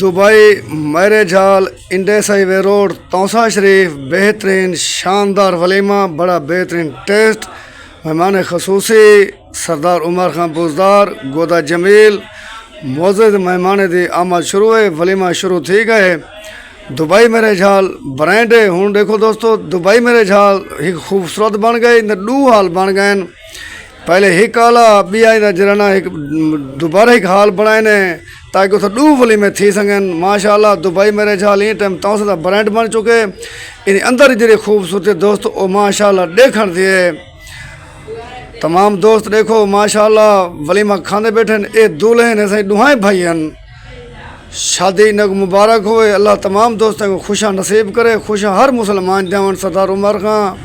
Dubai marriage hall Indus highway road Taunsa Sharif بہترین شاندار ولیمہ بڑا بہترین ٹیسٹ مہمان خصوصی سردار عمر خان بوزدار گودا جمیل معزز مہمان دی آمد شروع ہے ولیمہ شروع تھی گئے دبئی میرج ہال برانڈ ہے ہوں دیکھو دوستو دبئی میرج ہال ایک خوبصورت بن گئے دو ہال بن گئے پہلے ایک آلا بی آئی دا جرانا ایک دوبارہ ایک حال بنائے نے تاکہ اتھا دو ولیمے تھی سنگن ماشاءاللہ دبئی میرج ہال یہ ٹائم تاؤں سے برانڈ بن چکے انہیں اندر جڑے خوبصورتی دوست او ماشاءاللہ دیکھن دیئے تمام دوست دیکھو ماشاءاللہ ولیمہ کھانے بیٹھن اے دولہن ایسے دوہائیں بھائین شادی نگ مبارک ہوئے اللہ تمام دوستوں کو خوشاں نصیب کرے خوشاں ہر مسلمان جاون سردار عمر خان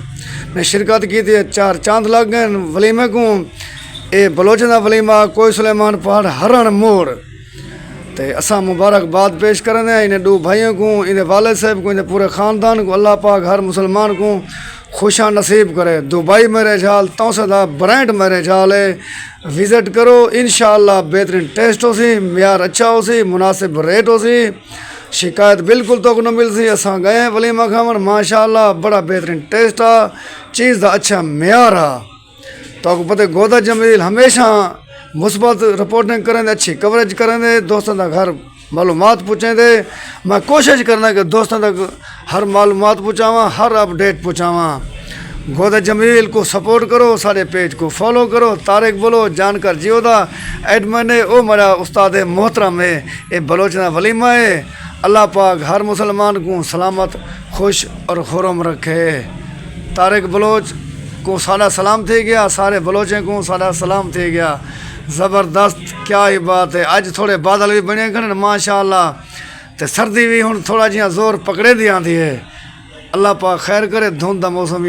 نے شرکت کی تھی 4 چاند لگ گئے ولیمے کو اے بلوچن دا ولیمہ کوئی سلیمان پہاڑ ہرن موڑ تے اساں مبارکباد پیش کریں دیں انہیں دو بھائیوں کو انہیں والد صاحب کو انہیں پورے خاندان کو اللہ پاک ہر مسلمان کو خوشاں نصیب کرے دبئی میرج ہال توسا دا برانڈ میرج ہال ہے وزٹ کرو انشاءاللہ بہترین ٹیسٹ ہو سی معیار اچھا ہو سی مناسب ریٹ ہو سی شکایت بالکل تو نہ مل سی اساں گئے ہیں ولیمہ کھاون ماشاءاللہ بڑا بہترین ٹیسٹ آ چیز دا اچھا معیار آ تو پتہ گودا جمیل ہمیشہ مثبت رپورٹنگ کریں دے اچھی کوریج کریں دے دوستوں دا گھر معلومات پوچھیں دے میں کوشش کرنا کہ دوستوں تک ہر معلومات پہنچاواں ہر اپڈیٹ پہنچاواں گودا جمیل کو سپورٹ کرو سارے پیج کو فالو کرو طارق بولو جانکر جیو دا ایڈمن ہے او میرا استاد محترم ہے اے بلوچنا ولیمہ ہے اللہ پاک ہر مسلمان کو سلامت خوش اور خرم رکھے طارق بلوچ کو سارا سلام تھی گیا سارے بلوچیں کو سارا سلام تھی گیا زبردست کیا ہی بات ہے اج تھوڑے بادل بھی بنے کھڑے ماشاءاللہ تے سردی بھی ہن تھوڑا جہاں زور پکڑے دی آندی ہے اللہ پاک خیر کرے دھند دا موسم